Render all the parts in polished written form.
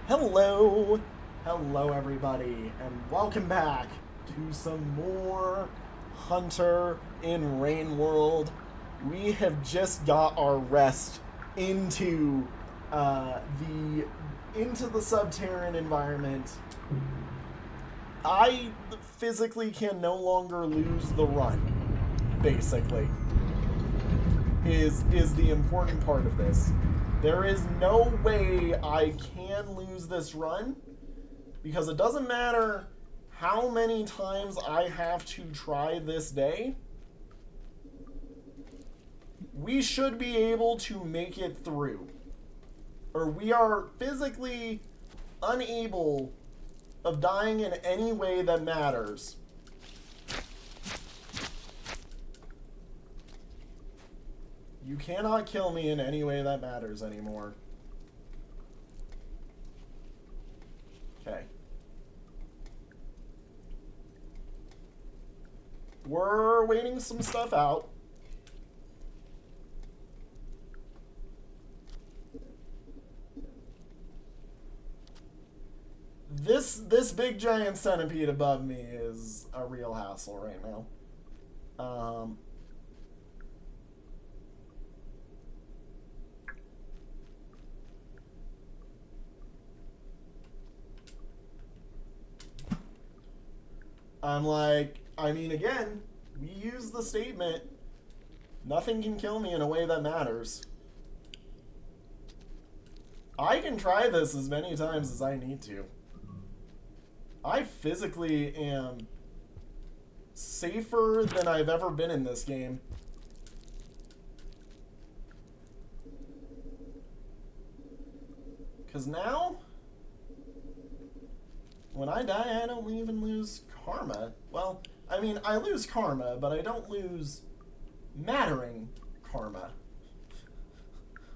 Hello! Hello, everybody, and welcome back to some more Hunter in Rain World. We have just got our rest into the subterranean environment. I physically can no longer lose the run, basically. Is the important part of this. There is no way I can lose this run because it doesn't matter how many times I have to try this day. We should be able to make it through. Or we are physically unable of dying in any way that matters. You cannot kill me in any way that matters anymore. Okay. We're waiting some stuff out. This big giant centipede above me is a real hassle right now. Again, we use the statement, nothing can kill me in a way that matters. I can try this as many times as I need to. I physically am safer than I've ever been in this game. Because now, when I die, I don't even lose karma. Well, I lose karma, but I don't lose mattering karma.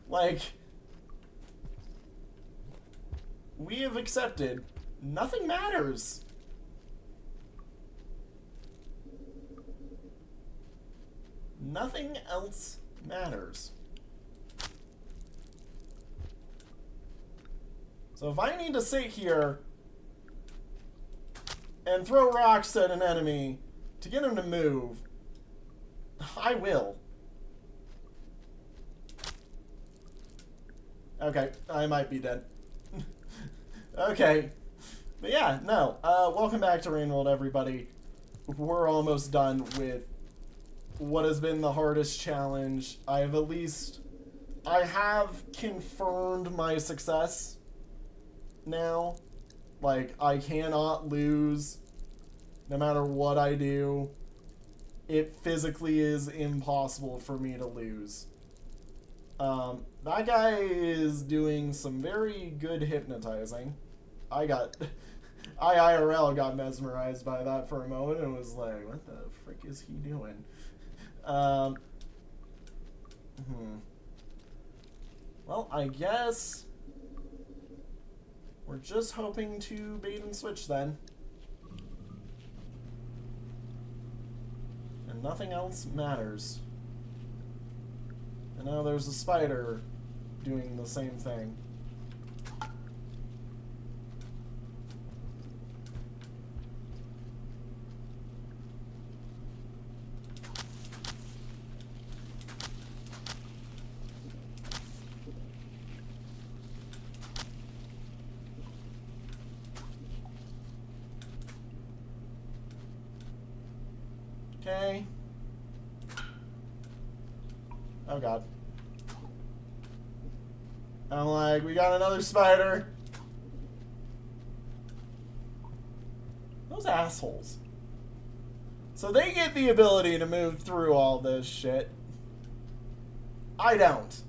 Like, we have accepted nothing matters. Nothing else matters. So if I need to sit here and throw rocks at an enemy to get him to move, I will. Okay, I might be dead. Okay. But yeah, no. Welcome back to Rain World, everybody. We're almost done with what has been the hardest challenge. I have confirmed my success now. Like, I cannot lose no matter what I do. It physically is impossible for me to lose. That guy is doing some very good hypnotizing. I IRL got mesmerized by that for a moment and was like, what the frick is he doing? Well, I guess we're just hoping to bait and switch then. And nothing else matters. And now there's a spider doing the same thing. Okay. Oh god. I'm like, we got another spider. Those assholes. So they get the ability to move through all this shit. I don't.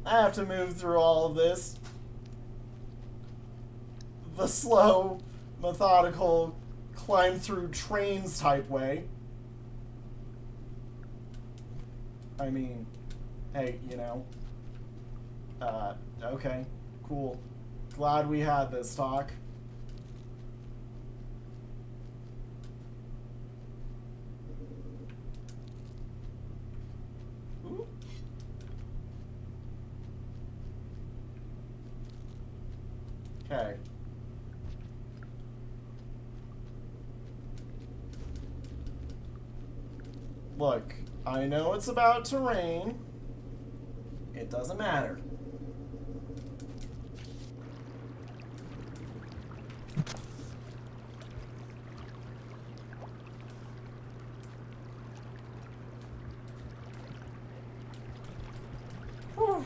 I have to move through all of this the slow, methodical, climb through trains type way. I mean, hey, you know. Okay, cool. Glad we had this talk. Ooh. Okay. Look, I know it's about to rain. It doesn't matter. Whew.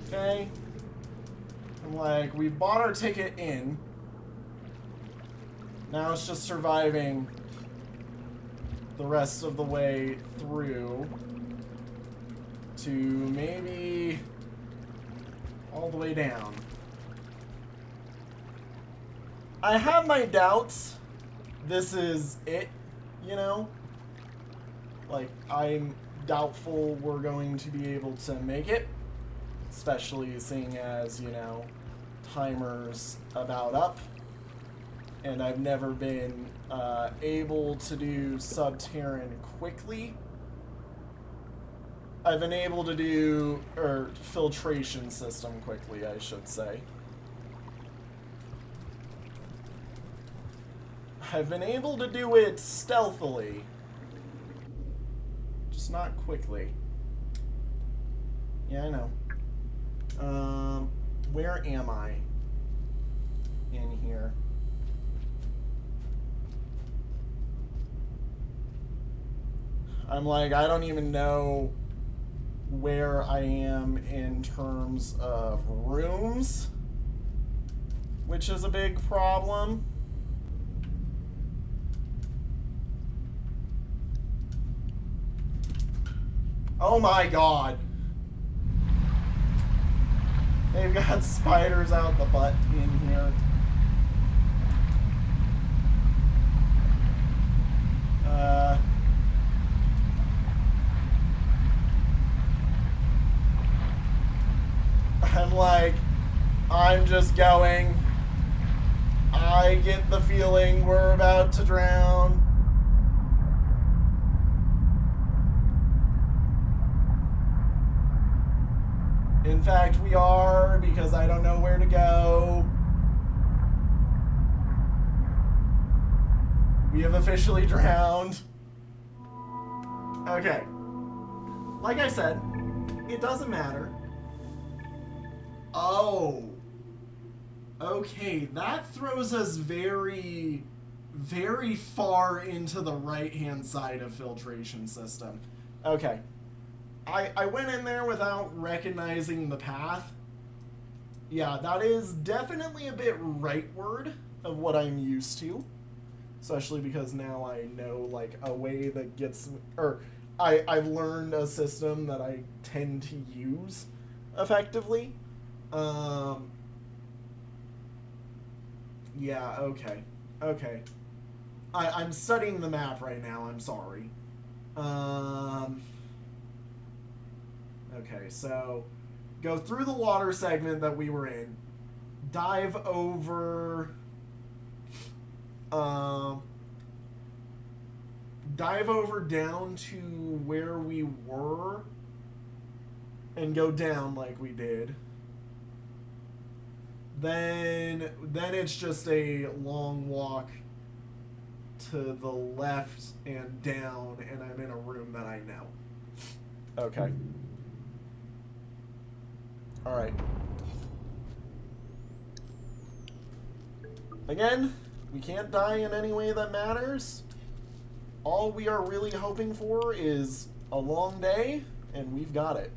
Okay. I'm like, we've bought our ticket in. Now it's just surviving the rest of the way through to maybe all the way down. I have my doubts this is it, you know? Like, I'm doubtful we're going to be able to make it, especially seeing as, you know, timer's about up. And I've never been able to do Subterran quickly. I've been able to do, or filtration system quickly, I should say. I've been able to do it stealthily. Just not quickly. Yeah, I know. Where am I? In here. I'm like, I don't even know where I am in terms of rooms, which is a big problem. Oh my god. They've got spiders out the butt in here. I'm like, I'm just going. I get the feeling we're about to drown. In fact, we are, because I don't know where to go. We have officially drowned. Okay. Like I said, it doesn't matter. Oh. Okay, that throws us very, very far into the right-hand side of filtration system. Okay. I went in there without recognizing the path. Yeah, that is definitely a bit rightward of what I'm used to. Especially because now I know, like, a way that gets... Or, I've learned a system that I tend to use effectively. Yeah, okay. Okay. I'm studying the map right now, I'm sorry. Okay, so go through the water segment that we were in. Dive over... dive over down to where we were and go down like we did. Then it's just a long walk to the left and down, and I'm in a room that I know. Okay. Alright. Again, we can't die in any way that matters. All we are really hoping for is a long day, and we've got it.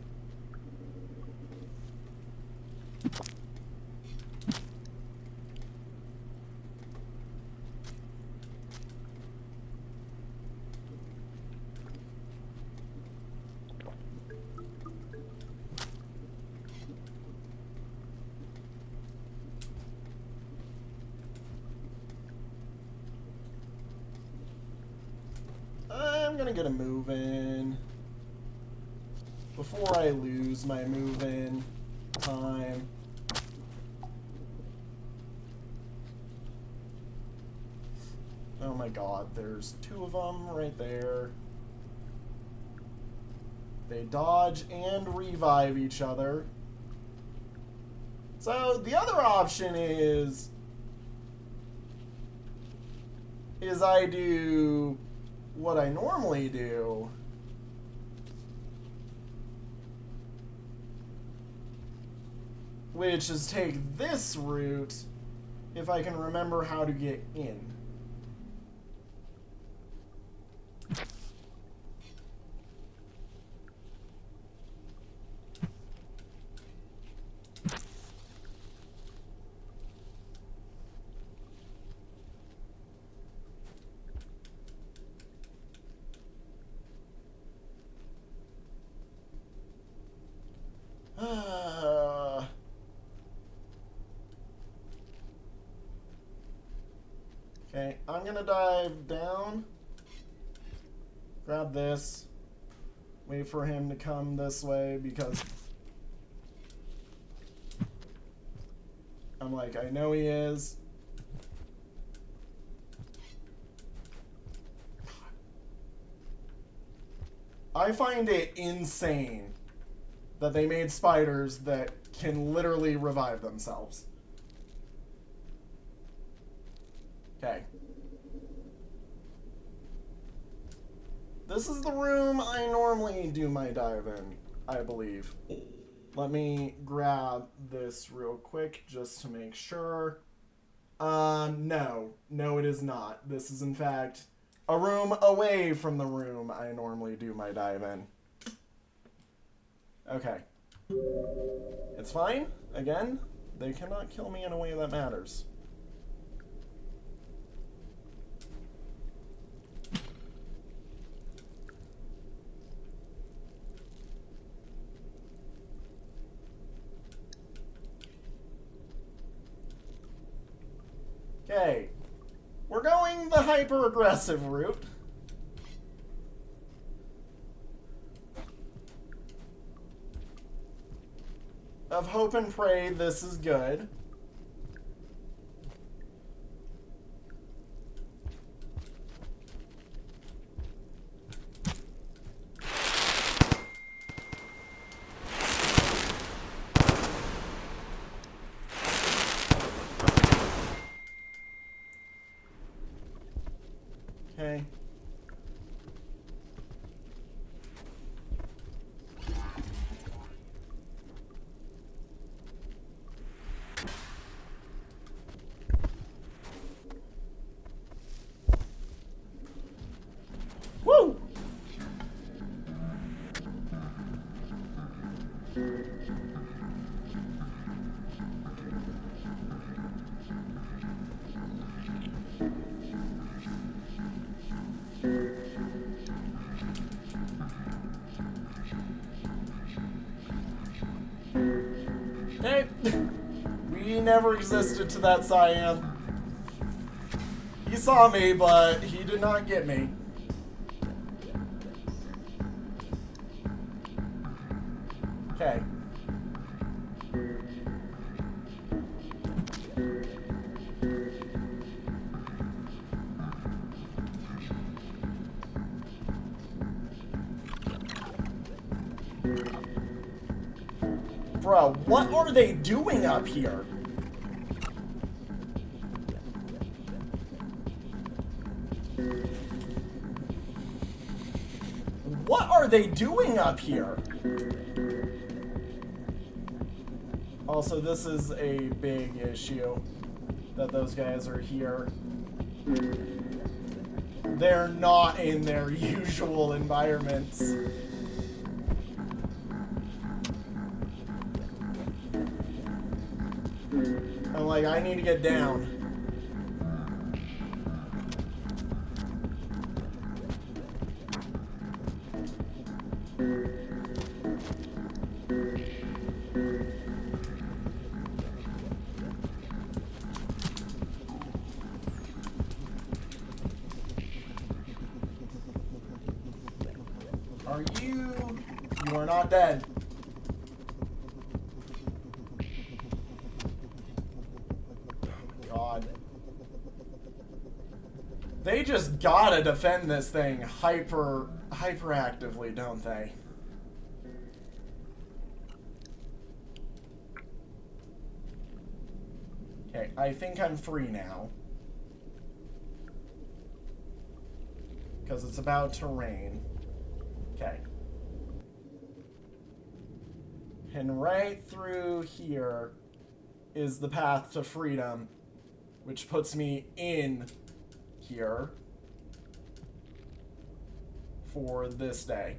I'm gonna get a move in before I lose my move in time. Oh my god, there's two of them right there. They dodge and revive each other. So the other option is I do what I normally do. Which is take this route if I can remember how to get in. Okay, I'm gonna dive down, grab this, wait for him to come this way because I'm like, I know he is. I find it insane that they made spiders that can literally revive themselves. Okay. This is the room I normally do my dive in, I believe. Let me grab this real quick just to make sure. No. No, it is not. This is, in fact, a room away from the room I normally do my dive in. Okay. It's fine. Again, they cannot kill me in a way that matters. Okay, we're going the hyper-aggressive route. Of hope and pray this is good. Okay. Woo! Okay. We never existed to that Cyan. He saw me, but he did not get me. Okay. Bro, what are they doing up here? What are they doing up here? Also, this is a big issue that those guys are here. They're not in their usual environments. I'm like, I need to get down. Are you? You are not dead. God. They just gotta defend this thing hyperactively, don't they? Okay, I think I'm free now. Because it's about to rain. Okay. And right through here is the path to freedom, which puts me in here for this day.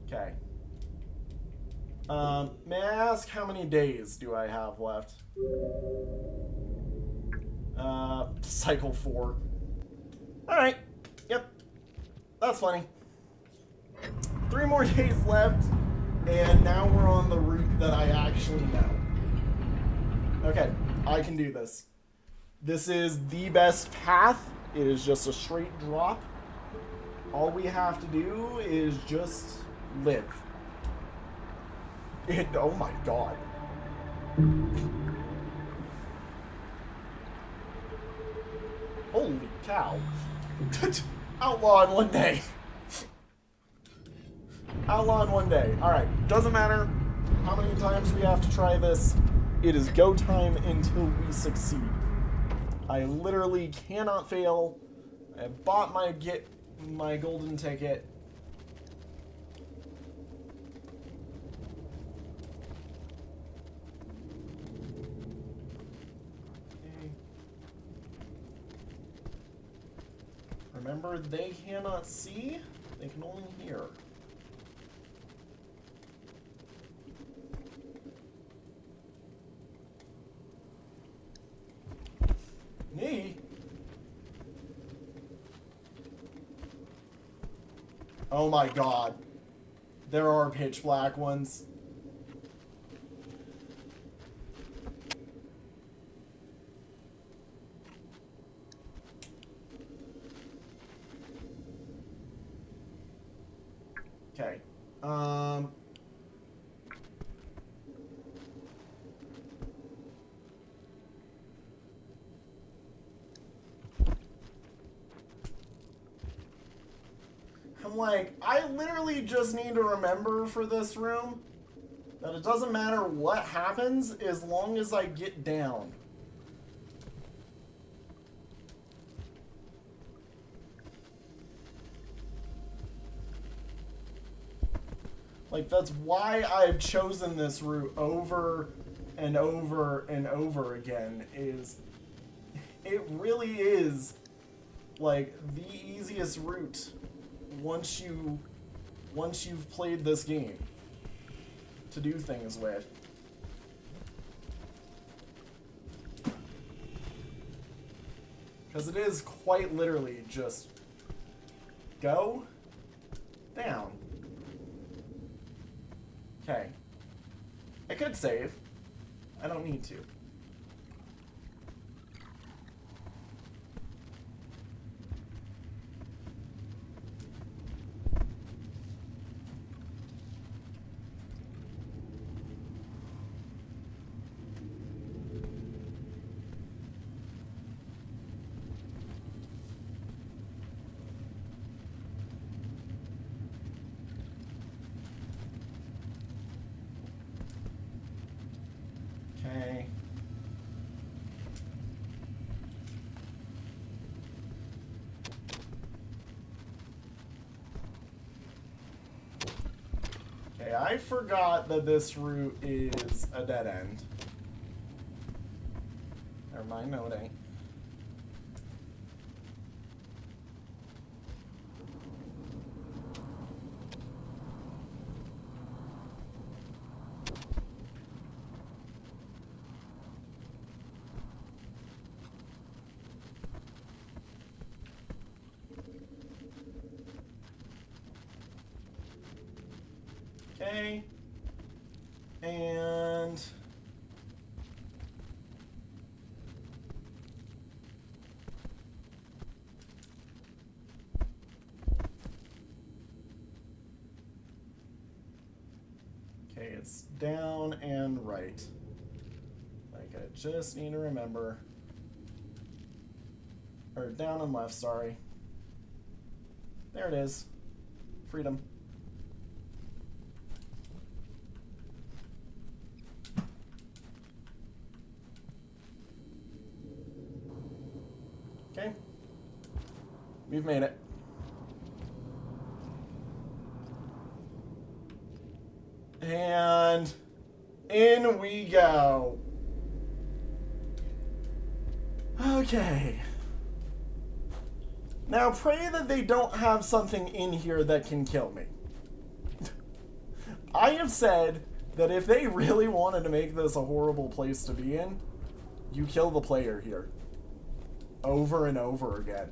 Okay. May I ask how many days do I have left? Cycle 4. Alright. Yep. That's funny. 3 more days left, and now we're on the route that I actually know. Okay, I can do this. This is the best path. It is just a straight drop. All we have to do is just live. Oh my god. Holy cow. Outlaw in one day. Outlaw in one day. Alright, doesn't matter how many times we have to try this. It is go time until we succeed. I literally cannot fail. I bought my golden ticket. Okay. Remember, they cannot see, they can only hear. Me? Oh my god. There are pitch black ones. Okay. I'm like, I literally just need to remember for this room that it doesn't matter what happens as long as I get down. Like, that's why I've chosen this route over and over and over again, is it really is, like, the easiest route once you've played this game to do things with. Because it is quite literally just go down. Okay. I could save. I don't need to. Okay. Okay, I forgot that this route is a dead end. Never mind, no it ain't. Okay. And okay, it's down and right. Like, I just need to remember. Or down and left, sorry. There it is. Freedom. Okay. We've made it. And in we go. Okay. Now pray that they don't have something in here that can kill me. I have said that if they really wanted to make this a horrible place to be in, you kill the player here. Over and over again.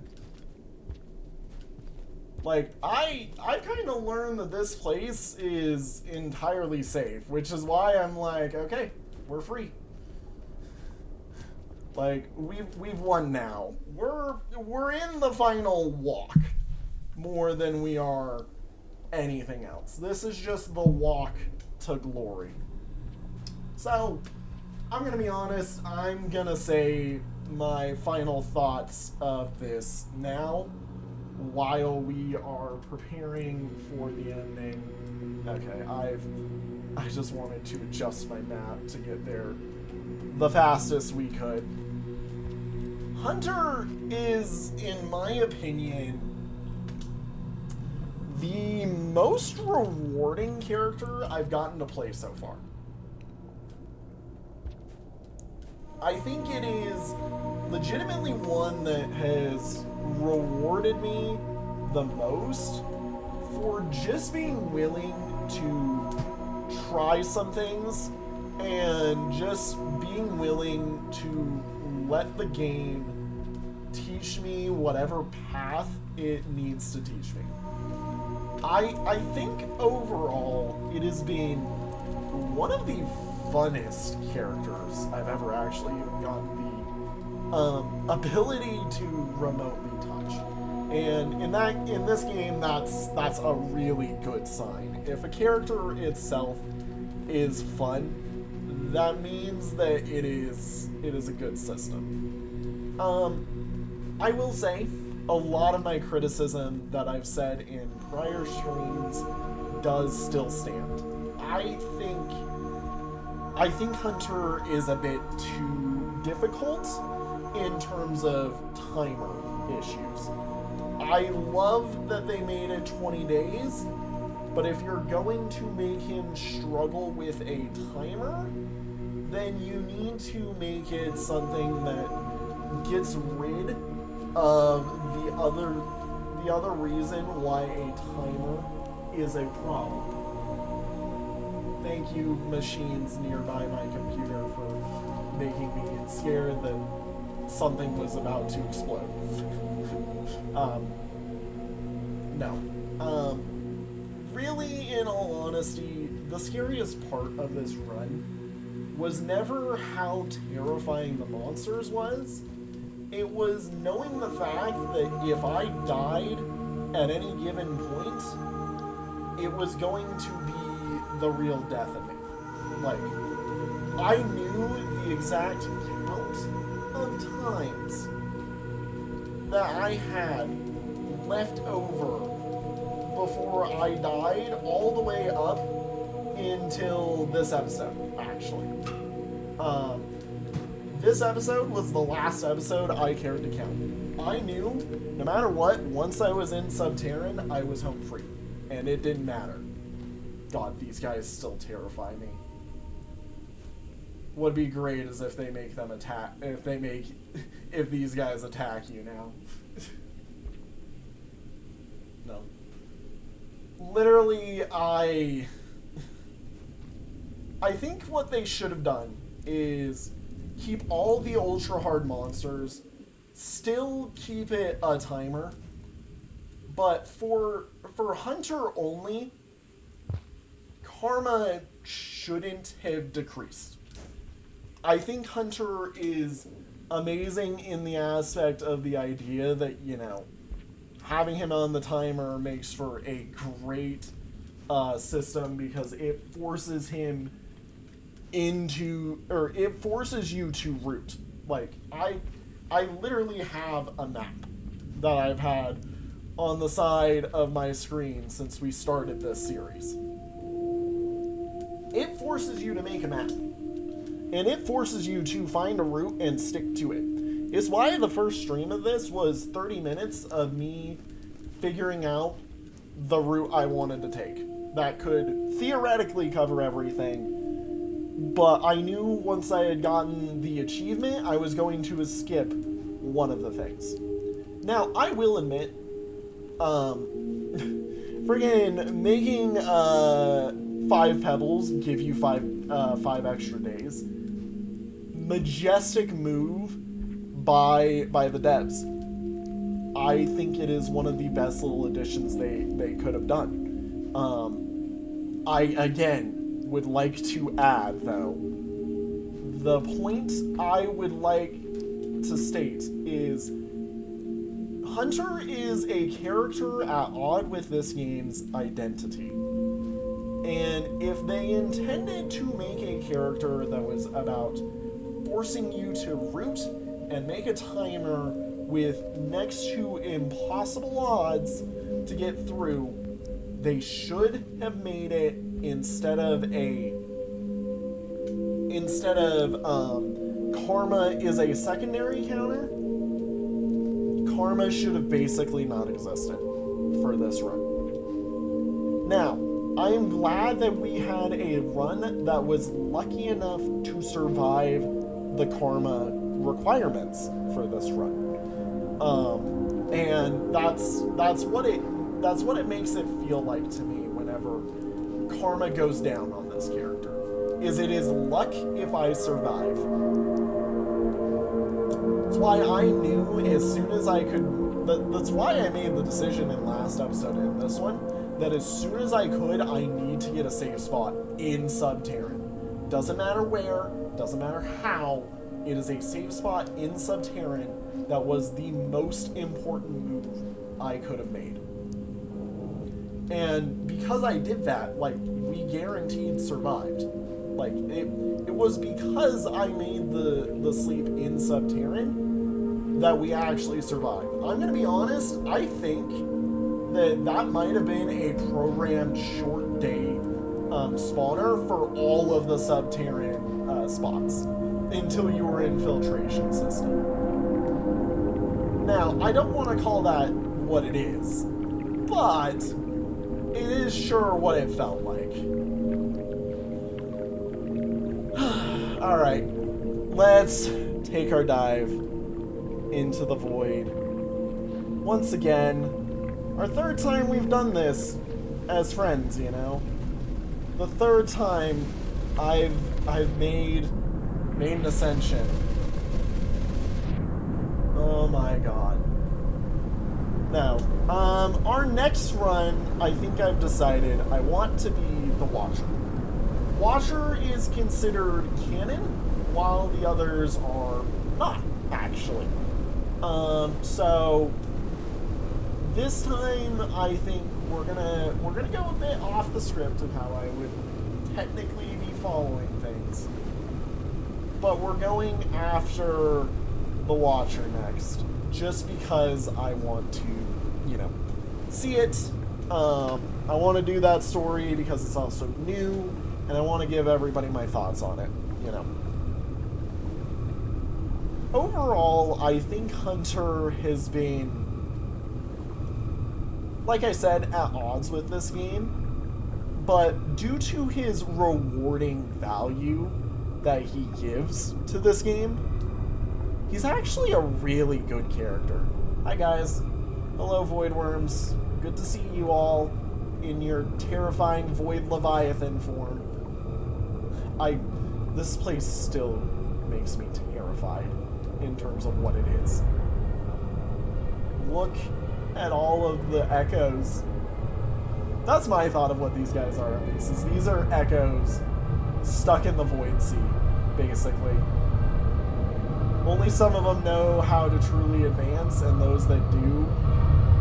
Like, I kind of learned that this place is entirely safe, which is why I'm like, okay, we're free. Like, we've won now. We're in the final walk more than we are anything else. This is just the walk to glory. So, I'm gonna be honest, I'm gonna say my final thoughts of this now while we are preparing for the ending. Okay, I just wanted to adjust my map to get there the fastest we could. Hunter is, in my opinion, the most rewarding character I've gotten to play so far. I think it is legitimately one that has rewarded me the most for just being willing to try some things and just being willing to let the game teach me whatever path it needs to teach me. I think overall it has been one of the funnest characters I've ever actually gotten the ability to remotely touch. And in this game, that's a really good sign. If a character itself is fun, that means that it is a good system. I will say, a lot of my criticism that I've said in prior streams does still stand. I think Hunter is a bit too difficult in terms of timer issues. I love that they made it 20 days, but if you're going to make him struggle with a timer, then you need to make it something that gets rid of the other reason why a timer is a problem. Thank you, machines nearby my computer, for making me scared that something was about to explode. Really, in all honesty, the scariest part of this run was never how terrifying the monsters was. It was knowing the fact that if I died at any given point, it was going to be the real death of me. Like, I knew the exact count of times that I had left over before I died, all the way up until this episode, actually. This episode was the last episode I cared to count. I knew, no matter what, once I was in Subterran, I was home free. And it didn't matter. God, these guys still terrify me. What'd be great is if they make them attack, if these guys attack you now. No. Literally, I think what they should have done is keep all the ultra hard monsters, still keep it a timer, but for Hunter only, karma shouldn't have decreased. I think Hunter is amazing in the aspect of the idea that, you know, having him on the timer makes for a great system because it forces him into, or it forces you to root. Like, I literally have a map that I've had on the side of my screen since we started this series. It forces you to make a map. And it forces you to find a route and stick to it. It's why the first stream of this was 30 minutes of me figuring out the route I wanted to take. That could theoretically cover everything, but I knew once I had gotten the achievement, I was going to skip one of the things. Now, I will admit, friggin' making 5 pebbles give you 5 extra days. Majestic move by the devs. I think it is one of the best little additions they could have done. I again would like to add, though, the point I would like to state is Hunter is a character at odds with this game's identity. And if they intended to make a character that was about forcing you to root and make a timer with next to impossible odds to get through, they should have made it instead of karma is a secondary counter. Karma should have basically not existed for this run. Now, I am glad that we had a run that was lucky enough to survive the karma requirements for this run. And that's what it makes it feel like to me whenever karma goes down on this character. It is luck if I survive. That's why I knew as soon as I could. That's why I made the decision in last episode and this one that as soon as I could, I need to get a safe spot in Subterran. Doesn't matter where, doesn't matter how. It is a safe spot in Subterran that was the most important move I could have made. And because I did that, like, we guaranteed survived. Like, it was because I made the sleep in Subterran that we actually survived. I'm gonna be honest, I think that might have been a programmed short day spawner for all of the Subterran spots until you were in filtration system. Now, I don't want to call that what it is, but it is sure what it felt like. Alright, let's take our dive into the void. Once again, our third time we've done this as friends, you know? The third time I've made an ascension. Oh my god. Now, our next run, I think I've decided I want to be the Watcher. Watcher is considered canon, while the others are not, actually. So this time I think we're gonna go a bit off the script of how I would technically be following things. But we're going after the Watcher next, just because I want to, you know, see it. I want to do that story because it's also new, and I want to give everybody my thoughts on it, you know. Overall, I think Hunter has been, like I said, at odds with this game, but due to his rewarding value that he gives to this game, he's actually a really good character. Hi guys. Hello Void Worms. Good to see you all in your terrifying Void Leviathan form. This place still makes me terrified in terms of what it is. Look at all of the echoes. That's my thought of what these guys are, at least, is these are echoes stuck in the Void Sea, basically. Only some of them know how to truly advance, and those that do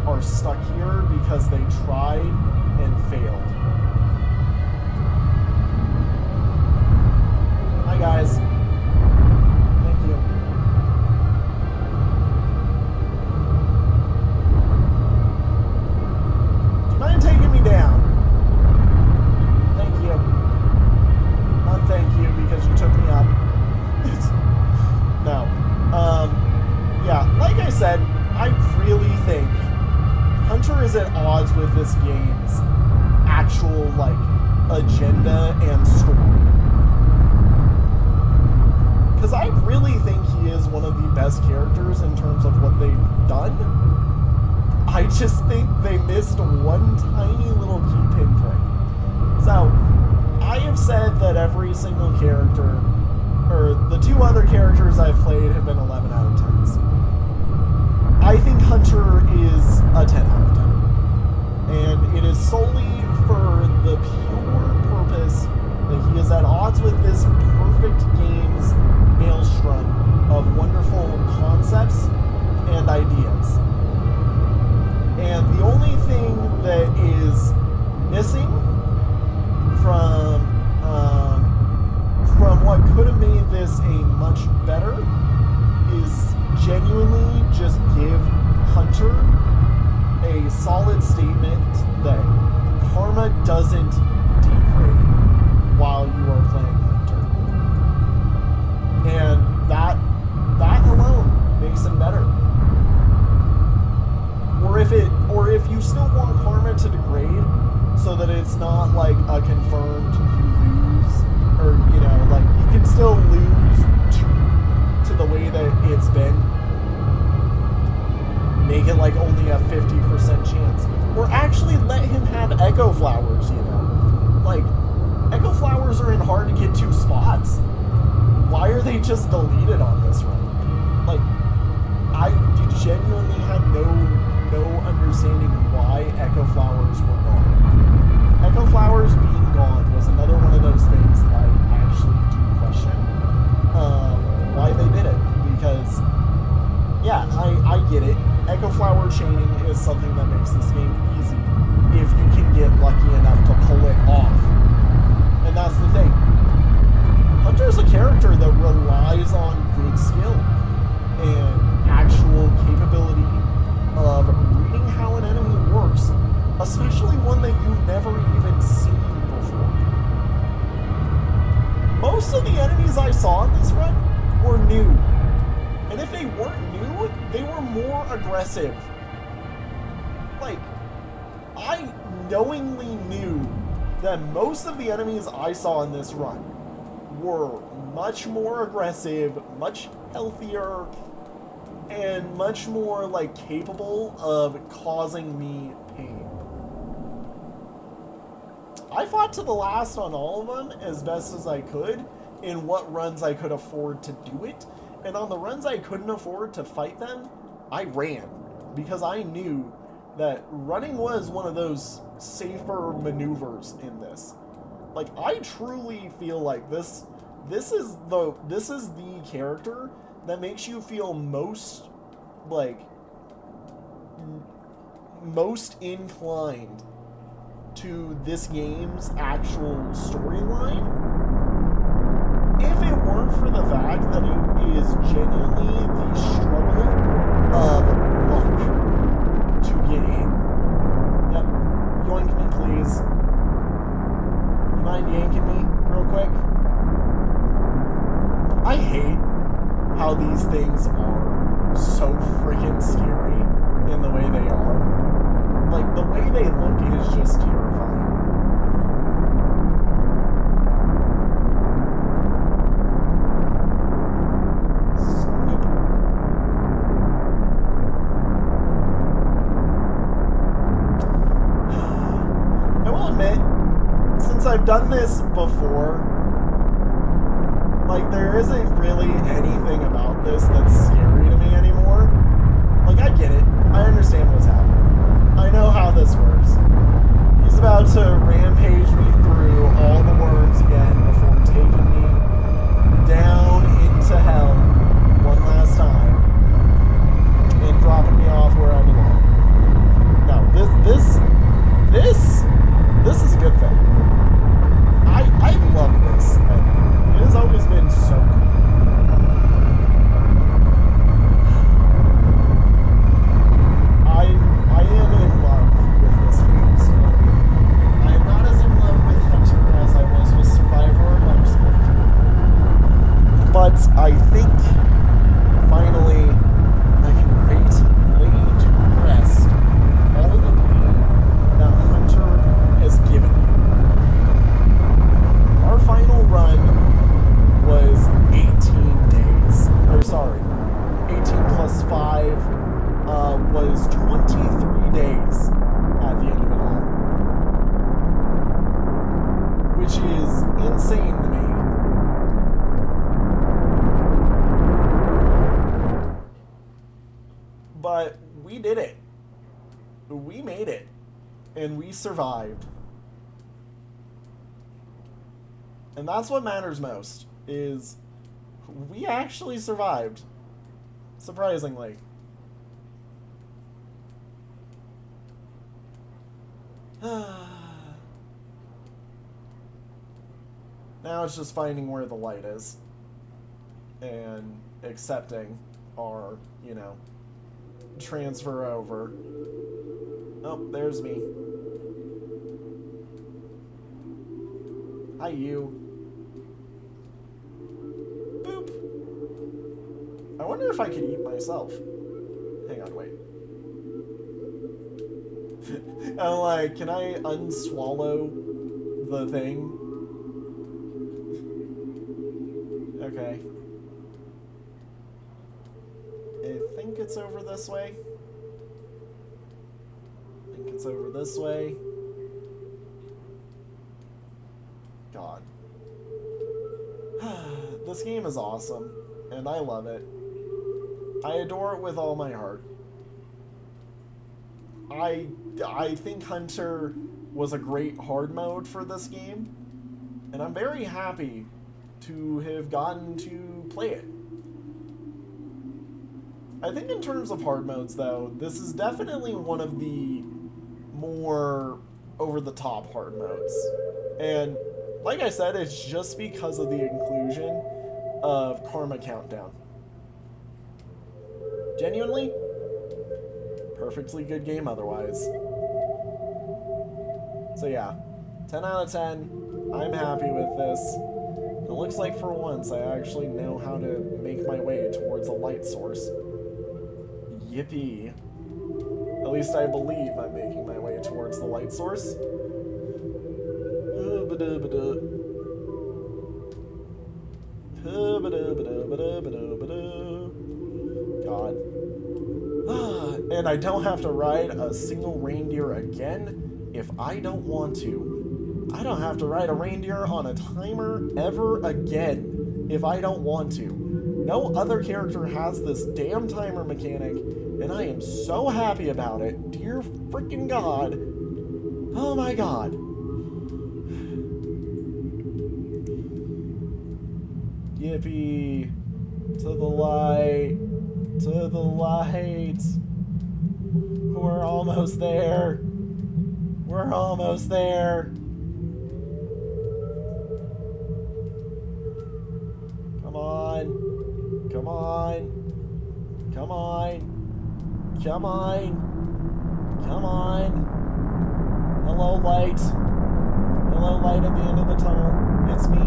are stuck here because they tried and failed. Hi guys. Thank you. said, I really think Hunter is at odds with this game's actual, like, agenda and story. Because I really think he is one of the best characters in terms of what they've done. I just think they missed one tiny little key pinprick. So, I have said that every single character, or the two other characters I've played have been 11 out of 10s. I think Hunter is a 10 out of 10. And it is solely for the pure purpose that he is at odds with this perfect game's maelstrom of wonderful concepts and ideas. And the only thing that is missing from what could have made this a much better is genuinely just give Hunter a solid statement that karma doesn't degrade while you are playing Hunter. And that alone makes him better. Or if you still want karma to degrade so that it's not like a confirmed you lose, or you know, like you can still lose to the way that it's been. Make it like only a 50% chance. Or actually let him have Echo Flowers, you know. Like, Echo Flowers are in hard to get to spots. Why are they just deleted on this run? Like, I genuinely had no understanding why Echo Flowers were gone. Echo Flowers being gone was another one of those things that I actually do question why they did it. Because, yeah, I get it. Echo Flower chaining is something that makes this game easy if you can get lucky enough to pull it off. And that's the thing. Hunter's a character that relies on good skill and actual capability of reading how an enemy works, especially one that you've never even seen before. Most of the enemies I saw in this run were new. And if they weren't new, they were more aggressive. Like, I knowingly knew that most of the enemies I saw in this run were much more aggressive, much healthier, and much more, like, capable of causing me pain. I fought to the last on all of them as best as I could in what runs I could afford to do it. And on the runs I couldn't afford to fight them, I ran. Because I knew that running was one of those safer maneuvers in this. Like, I truly feel like this is the character that makes you feel most inclined to this game's actual storyline. If it weren't for the fact that it is genuinely the struggle of luck to get in. Yep. Yoink me, please. You mind yanking me real quick? I hate how these things are so freaking scary in the way they are. Like, the way they look is just terrifying. I've done this before, like, there isn't really anything about this that's scary to me anymore. Like, I get it. I understand what's happening. I know how this works. He's about to rampage me through all the worms again before taking me down into hell one last time and dropping me off where I belong. Now, this is a good thing. I love this. It has always been so cool. survive was 23 days at the end of it all. Which is insane to me. But we did it. We made it. And we survived. And that's what matters most, is we actually survived. Surprisingly. Now it's just finding where the light is. And accepting our, you know, transfer over. Oh, there's me. Hi, you. Boop. I wonder if I could eat myself. Hang on, wait. I'm like, can I unswallow the thing? Okay. I think it's over this way. I think it's over this way. God. This game is awesome, and I love it. I adore it with all my heart. I think Hunter was a great hard mode for this game, and I'm very happy to have gotten to play it. I think in terms of hard modes, though, this is definitely one of the more over-the-top hard modes. And like I said, it's just because of the inclusion of Karma Countdown. Genuinely, perfectly good game otherwise. So yeah, 10 out of 10. I'm happy with this. It looks like for once I actually know how to make my way towards a light source. Yippee. At least I believe I'm making my way towards the light source. God. And I don't have to ride a single reindeer again if I don't want to. I don't have to ride a reindeer on a timer ever again if I don't want to. No other character has this damn timer mechanic, and I am so happy about it. Dear freaking God. Oh my God. Yippee. To the light. To the light. We're almost there. We're almost there. Come on. Come on. Come on. Come on. Come on. Hello, light. Hello, light at the end of the tunnel. It's me.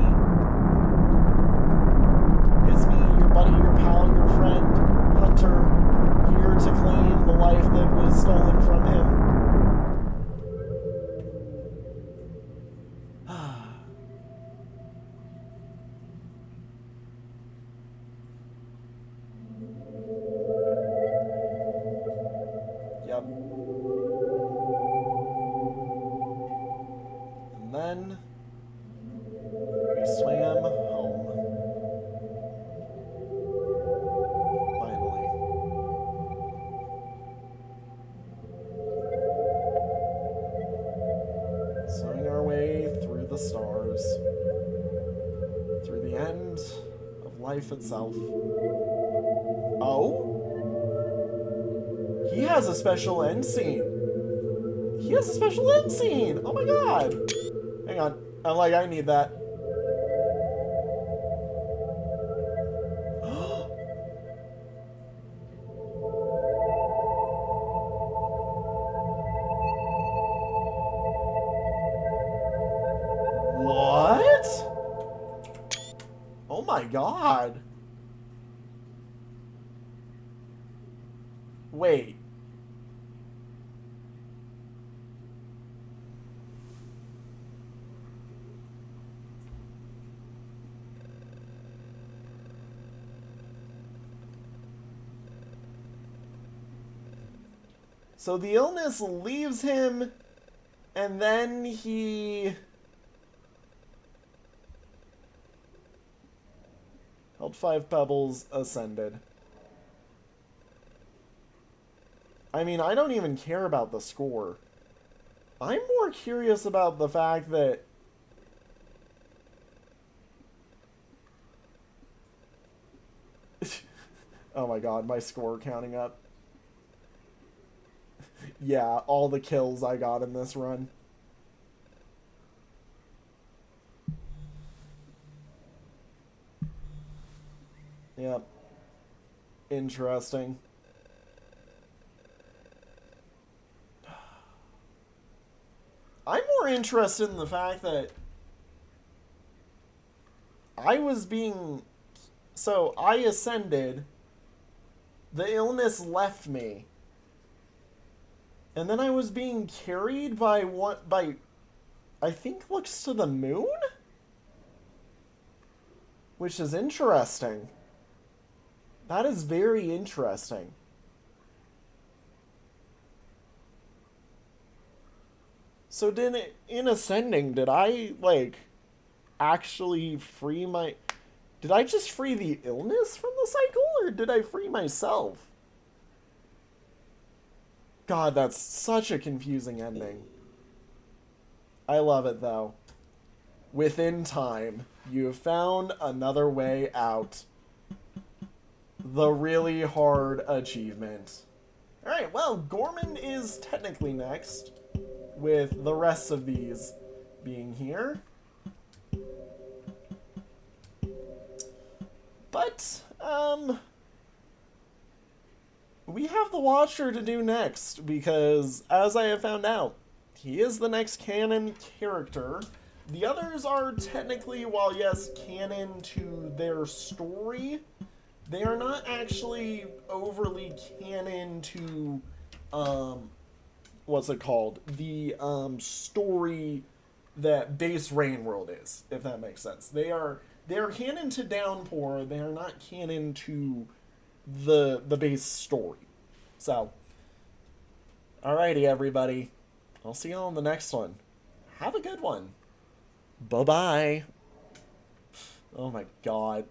It's me, your buddy, your pal, your friend, Hunter, here to claim the life that was stolen from him. Yep. And then we swam home. Finally. Swimming our way through the stars. Through the end of life itself. Oh? He has a special end scene. He has a special end scene. Oh my God. Hang on. I'm like, I need that. What? Oh my God. Wait. So the illness leaves him, and then he held 5 pebbles, ascended. I mean, I don't even care about the score. I'm more curious about the fact that oh my god, my score counting up. Yeah, all the kills I got in this run. Yep. Interesting. I'm more interested in the fact that I was being... So, I ascended. The illness left me. And then I was being carried by what... By... I think looks to the moon? Which is interesting. That is very interesting. So in ascending, did I, like, actually free my... Did I just free the illness from the cycle, or did I free myself? God, that's such a confusing ending. I love it, though. Within time, you have found another way out. The really hard achievement. Alright, well, Gorman is technically next, with the rest of these being here. But, we have the Watcher to do next, because, as I have found out, he is the next canon character. The others are technically, while yes, canon to their story, they are not actually overly canon to, what's it called? The, story that base Rain World is, if that makes sense. They are canon to Downpour, they are not canon to the base story. So, alrighty everybody. I'll see you all in the next one. Have a good one. Bye-bye. Oh my god.